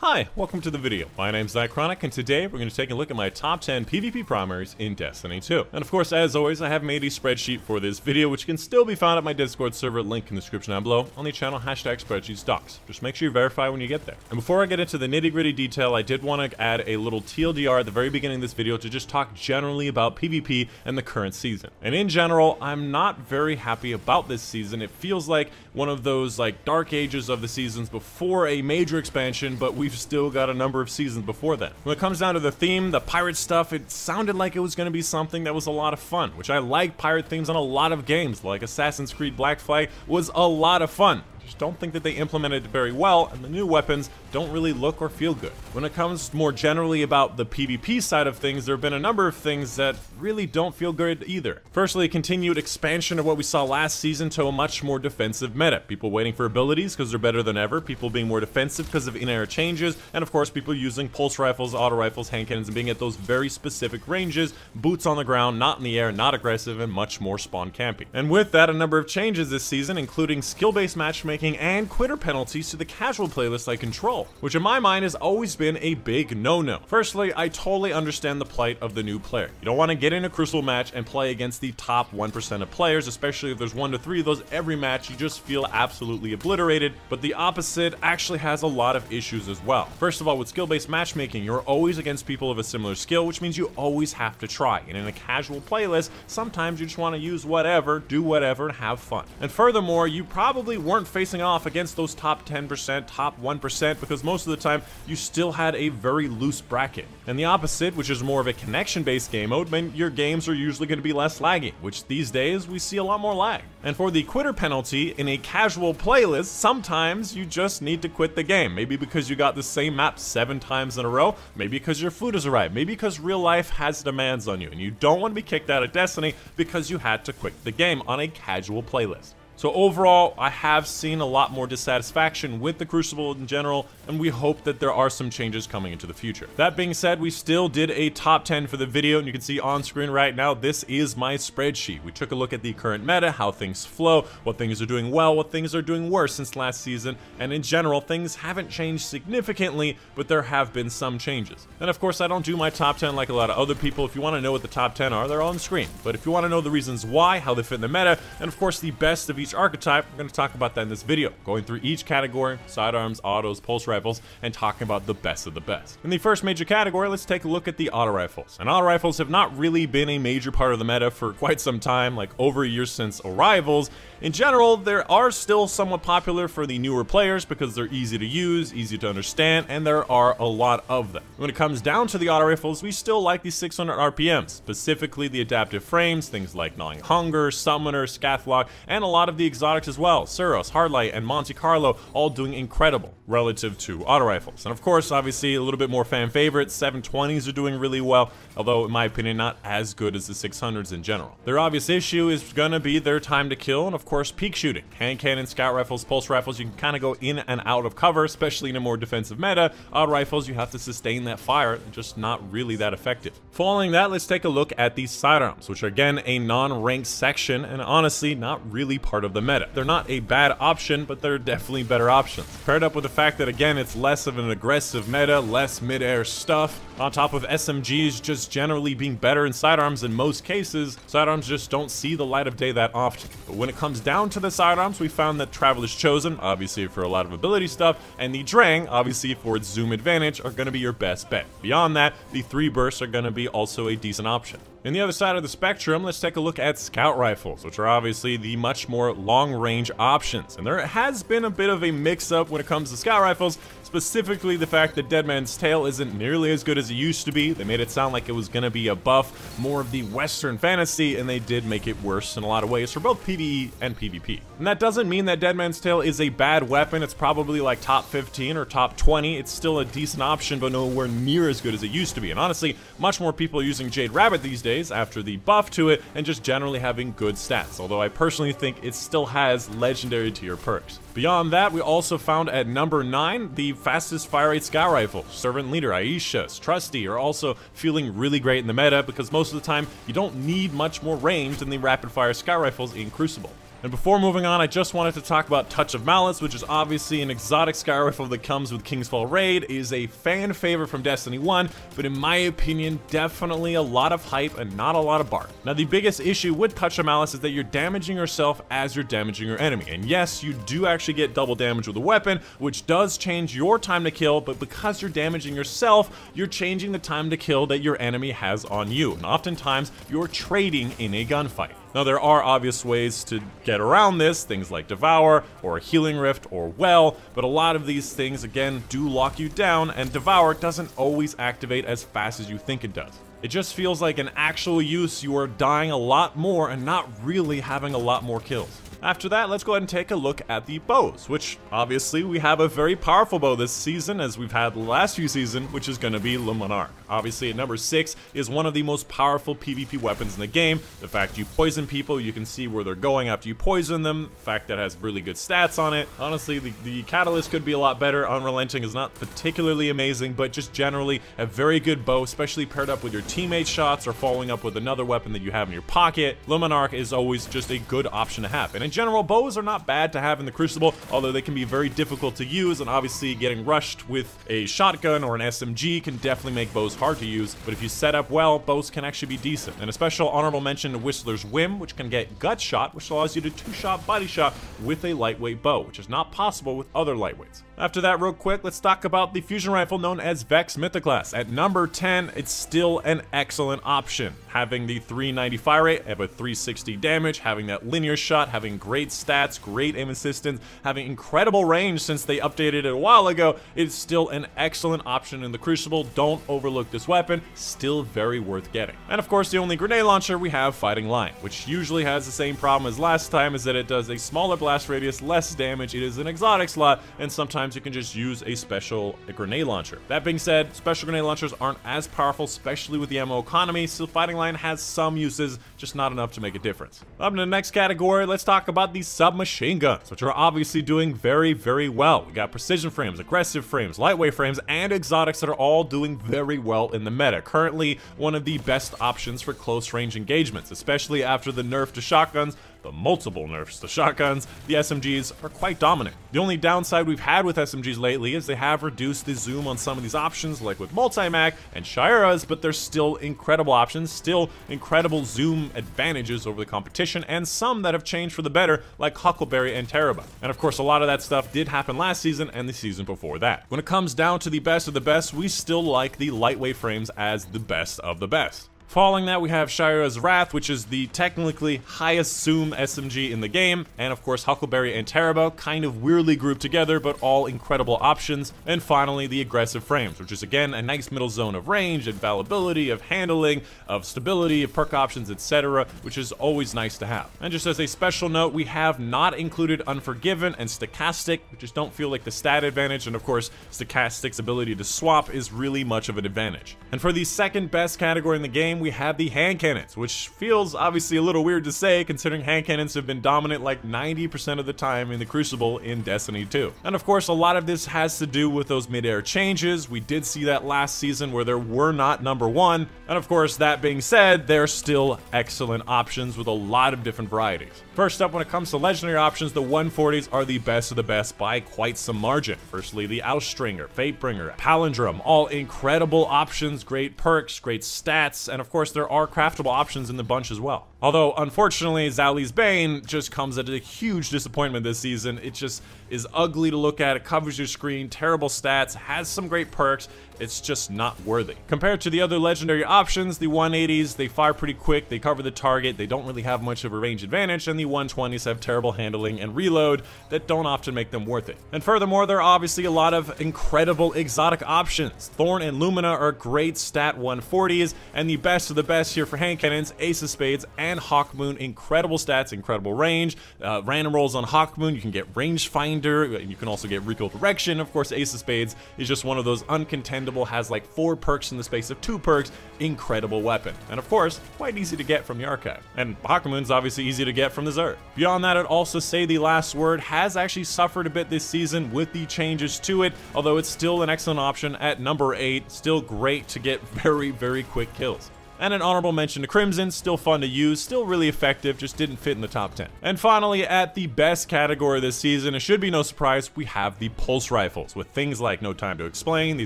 Hi, welcome to the video. My name's Dychronic, and today we're going to take a look at my top 10 PvP primaries in Destiny 2. And of course, as always, I have made a spreadsheet for this video, which can still be found at my Discord server, link in the description down below, on the channel #spreadsheetsdocs. Just make sure you verify when you get there. And before I get into the nitty-gritty detail, I did want to add a little TLDR at the very beginning of this video to just talk generally about PvP and the current season. And in general, I'm not very happy about this season. It feels like one of those dark ages of the seasons before a major expansion, but we've still got a number of seasons before that. When it comes down to the theme, the pirate stuff, it sounded like it was going to be something that was a lot of fun, which I like pirate themes on a lot of games, like Assassin's Creed Black Flag was a lot of fun. Just don't think that they implemented it very well, and the new weapons don't really look or feel good. When it comes more generally about the PvP side of things, there have been a number of things that really don't feel good either. Firstly, a continued expansion of what we saw last season to a much more defensive meta. People waiting for abilities because they're better than ever, people being more defensive because of in-air changes, and of course people using pulse rifles, auto rifles, hand cannons, and being at those very specific ranges, boots on the ground, not in the air, not aggressive, and much more spawn camping. And with that, a number of changes this season, including skill-based matchmaking and quitter penalties to the casual playlist I control, which in my mind has always been a big no-no. Firstly, I totally understand the plight of the new player. You don't want to get in a Crucible match and play against the top 1% of players, especially if there's 1 to 3 of those every match. You just feel absolutely obliterated. But the opposite actually has a lot of issues as well. First of all, with skill-based matchmaking, you're always against people of a similar skill, which means you always have to try. And in a casual playlist, sometimes you just want to use whatever, do whatever, and have fun. And furthermore, you probably weren't facing off against those top 10%, top 1%, because most of the time you still had a very loose bracket. And the opposite, which is more of a connection-based game mode, meant your games are usually going to be less laggy, which these days we see a lot more lag. And for the quitter penalty, in a casual playlist, sometimes you just need to quit the game. Maybe because you got the same map 7 times in a row, maybe because your food has arrived, maybe because real life has demands on you, and you don't want to be kicked out of Destiny because you had to quit the game on a casual playlist. So overall, I have seen a lot more dissatisfaction with the Crucible in general, and we hope that there are some changes coming into the future. That being said, we still did a top 10 for the video, and you can see on screen right now, this is my spreadsheet. We took a look at the current meta, how things flow, what things are doing well, what things are doing worse since last season, and in general, things haven't changed significantly, but there have been some changes. And of course, I don't do my top 10 like a lot of other people. If you want to know what the top 10 are, they're on screen. But if you want to know the reasons why, how they fit in the meta, and of course the best of each archetype, we're going to talk about that in this video, going through each category, sidearms, autos, pulse rifles, and talking about the best of the best. In the first major category, let's take a look at the auto rifles. And auto rifles have not really been a major part of the meta for quite some time, like over a year since Arrivals. In general, they are still somewhat popular for the newer players because they're easy to use, easy to understand, and there are a lot of them. When it comes down to the auto rifles, we still like the 600 RPMs, specifically the adaptive frames, things like Gnawing Hunger, Summoner, Scathlock, and a lot of the exotics as well. Suros, Hardlight, and Monte Carlo all doing incredible relative to auto rifles. And of course, obviously, a little bit more fan favorite, 720s are doing really well, although in my opinion, not as good as the 600s in general. Their obvious issue is gonna be their time to kill, and of course, peak shooting. Hand cannon, scout rifles, pulse rifles, you can kind of go in and out of cover, especially in a more defensive meta. Auto rifles, you have to sustain that fire, just not really that effective. Following that, let's take a look at the sidearms, which are again a non-ranked section, and honestly, not really part of the meta. They're not a bad option, but they're definitely better options. Paired up with the fact that again, it's less of an aggressive meta, less mid-air stuff, on top of SMGs just generally being better in sidearms in most cases, sidearms just don't see the light of day that often. But when it comes down to the sidearms, we found that Traveler's Chosen, obviously for a lot of ability stuff, and the Drang, obviously for its zoom advantage, are going to be your best bet. Beyond that, the 3 bursts are going to be also a decent option. In the other side of the spectrum, let's take a look at scout rifles, which are obviously the much more long-range options. And there has been a bit of a mix-up when it comes to scout rifles, specifically the fact that Dead Man's Tale isn't nearly as good as it used to be. They made it sound like it was going to be a buff, more of the Western fantasy, and they did make it worse in a lot of ways for both PvE and PvP. And that doesn't mean that Dead Man's Tale is a bad weapon. It's probably like top 15 or top 20. It's still a decent option, but nowhere near as good as it used to be. And honestly, much more people are using Jade Rabbit these days after the buff to it and just generally having good stats, although I personally think it still has legendary tier perks. Beyond that, we also found at number 9 the fastest fire rate scout rifle. Servant Leader, Aisha's, Trusty are also feeling really great in the meta because most of the time you don't need much more range than the rapid fire scout rifles in Crucible. And before moving on, I just wanted to talk about Touch of Malice, which is obviously an exotic sky rifle that comes with King's Fall Raid. It is a fan favorite from Destiny 1, but in my opinion, definitely a lot of hype and not a lot of bark. Now, the biggest issue with Touch of Malice is that you're damaging yourself as you're damaging your enemy. And yes, you do actually get double damage with a weapon, which does change your time to kill, but because you're damaging yourself, you're changing the time to kill that your enemy has on you. And oftentimes, you're trading in a gunfight. Now, there are obvious ways to get around this, things like Devour, or a Healing Rift, or Well, but a lot of these things, again, do lock you down, and Devour doesn't always activate as fast as you think it does. It just feels like in actual use, you are dying a lot more and not really having a lot more kills. After that, let's go ahead and take a look at the bows, which obviously we have a very powerful bow this season, as we've had the last few seasons, which is going to be Le Monarch. Obviously, at number 6 is one of the most powerful PvP weapons in the game. The fact you poison people, you can see where they're going after you poison them. The fact that it has really good stats on it. Honestly, the catalyst could be a lot better. Unrelenting is not particularly amazing, but just generally a very good bow, especially paired up with your teammates' shots or following up with another weapon that you have in your pocket. Le Monarch is always just a good option to have. And in general, bows are not bad to have in the Crucible, although they can be very difficult to use, and obviously getting rushed with a shotgun or an SMG can definitely make bows hard to use, but if you set up well, bows can actually be decent. And a special honorable mention to Whistler's Whim, which can get gut shot, which allows you to two-shot body shot with a lightweight bow, which is not possible with other lightweights. After that, real quick, let's talk about the fusion rifle known as Vex Mythoclast. At number 10, it's still an excellent option. Having the 390 fire rate, have a 360 damage, having that linear shot, having great stats, great aim assistance, having incredible range since they updated it a while ago, it's still an excellent option in the Crucible. Don't overlook this weapon, still very worth getting. And of course, the only grenade launcher we have, Fighting Lion, which usually has the same problem as last time, is that it does a smaller blast radius, less damage, it is an exotic slot, and sometimes you can just use a special grenade launcher. That being said, special grenade launchers aren't as powerful, especially with the ammo economy, so Fighting Lion has some uses, just not enough to make a difference. Up in the next category, let's talk about the submachine guns, which are obviously doing very, very well. We got precision frames, aggressive frames, lightweight frames, and exotics that are all doing very well in the meta. Currently, one of the best options for close range engagements, especially after the nerf to shotguns, the multiple nerfs to shotguns, the SMGs are quite dominant. The only downside we've had with SMGs lately is they have reduced the zoom on some of these options, like with multi-mag and Shairas, but they're still incredible options, still incredible zoom advantages over the competition, and some that have changed for the better, like Huckleberry and Teraba. And of course, a lot of that stuff did happen last season and the season before that. When it comes down to the best of the best, we still like the lightweight frames as the best of the best. Following that, we have Shira's Wrath, which is the technically highest zoom SMG in the game, and of course Huckleberry and Teraba, kind of weirdly grouped together, but all incredible options. And finally, the aggressive frames, which is again a nice middle zone of range, infallibility, of handling, of stability, of perk options, etc., which is always nice to have. And just as a special note, we have not included Unforgiven and Stochastic, which just don't feel like the stat advantage, and of course Stochastic's ability to swap is really much of an advantage. And for the second best category in the game, we have the hand cannons, which feels obviously a little weird to say considering hand cannons have been dominant like 90% of the time in the Crucible in Destiny 2. And of course, a lot of this has to do with those mid-air changes. We did see that last season where there were not number 1. And of course, that being said, they're still excellent options with a lot of different varieties. First up, when it comes to legendary options, the 140s are the best of the best by quite some margin. Firstly, the Outstringer, Fatebringer, Palindrome, all incredible options, great perks, great stats, and of course there are craftable options in the bunch as well. Although, unfortunately, Zali's Bane just comes at a huge disappointment this season. It just is ugly to look at, it covers your screen, terrible stats, has some great perks, it's just not worthy. Compared to the other legendary options, the 180s, they fire pretty quick, they cover the target, they don't really have much of a range advantage, and the 120s have terrible handling and reload that don't often make them worth it. And furthermore, there are obviously a lot of incredible exotic options. Thorn and Lumina are great stat 140s, and the best of the best here for hand cannons, Ace of Spades and Hawkmoon, incredible stats, incredible range. Random rolls on Hawkmoon, you can get Rangefinder, you can also get Recoil Direction. Of course, Ace of Spades is just one of those uncontendable, has like 4 perks in the space of 2 perks, incredible weapon. And of course, quite easy to get from the archive. And Hawkmoon's obviously easy to get from the Zerg. Beyond that, I'd also say the Last Word has actually suffered a bit this season with the changes to it, although it's still an excellent option at number 8, still great to get very, very quick kills. And an honorable mention to Crimson, still fun to use, still really effective, just didn't fit in the top 10. And finally, at the best category this season, it should be no surprise, we have the pulse rifles, with things like No Time to Explain, the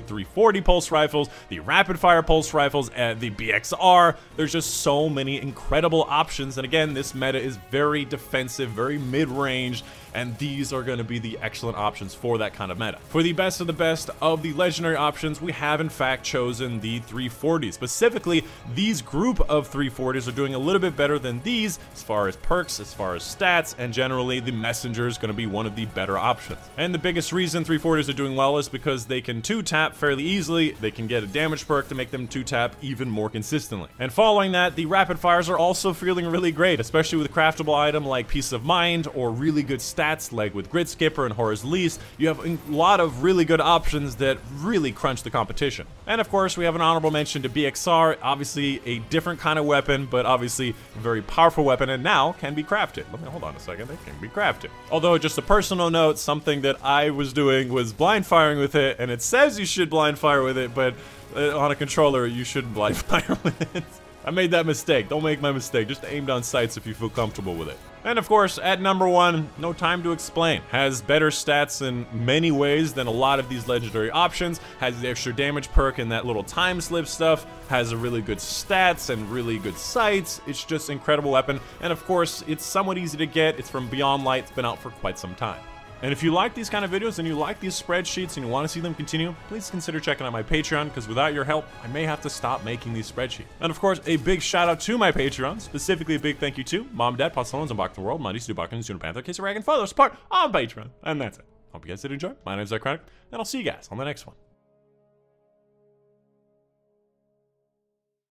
340 pulse rifles, the rapid fire pulse rifles, and the BXR. There's just so many incredible options, and again, this meta is very defensive, very mid-range, and these are going to be the excellent options for that kind of meta. For the best of the legendary options, we have in fact chosen the 340s. Specifically, these group of 340s are doing a little bit better than these as far as perks, as far as stats, and generally the messenger is going to be one of the better options. And the biggest reason 340s are doing well is because they can 2-tap fairly easily, they can get a damage perk to make them 2-tap even more consistently. And following that, the rapid fires are also feeling really great, especially with a craftable item like Peace of Mind or really good stats like with Grid Skipper and Horror's Lease. You have a lot of really good options that really crunch the competition. And of course, we have an honorable mention to BXR, obviously a different kind of weapon, but obviously a very powerful weapon, and now can be crafted. Let me hold on a second, it can be crafted. Although, just a personal note, something that I was doing was blind firing with it, and it says you should blind fire with it, but on a controller, you shouldn't blind fire with it. I made that mistake. Don't make my mistake. Just aim down sights if you feel comfortable with it. And of course, at number 1, No Time to Explain. Has better stats in many ways than a lot of these legendary options. Has the extra damage perk and that little time slip stuff. Has a really good stats and really good sights. It's just an incredible weapon. And of course, it's somewhat easy to get. It's from Beyond Light. It's been out for quite some time. And if you like these kind of videos and you like these spreadsheets and you want to see them continue, please consider checking out my Patreon, because without your help, I may have to stop making these spreadsheets. And of course, a big shout out to my Patreon, specifically a big thank you to Mom, Dad, Pots, Loans, and Back to the World, Money, Stu Buckins, Junior Panther, Casey Rag, and Father support on Patreon. And that's it. Hope you guys did enjoy. My name's Dychronic, and I'll see you guys on the next one.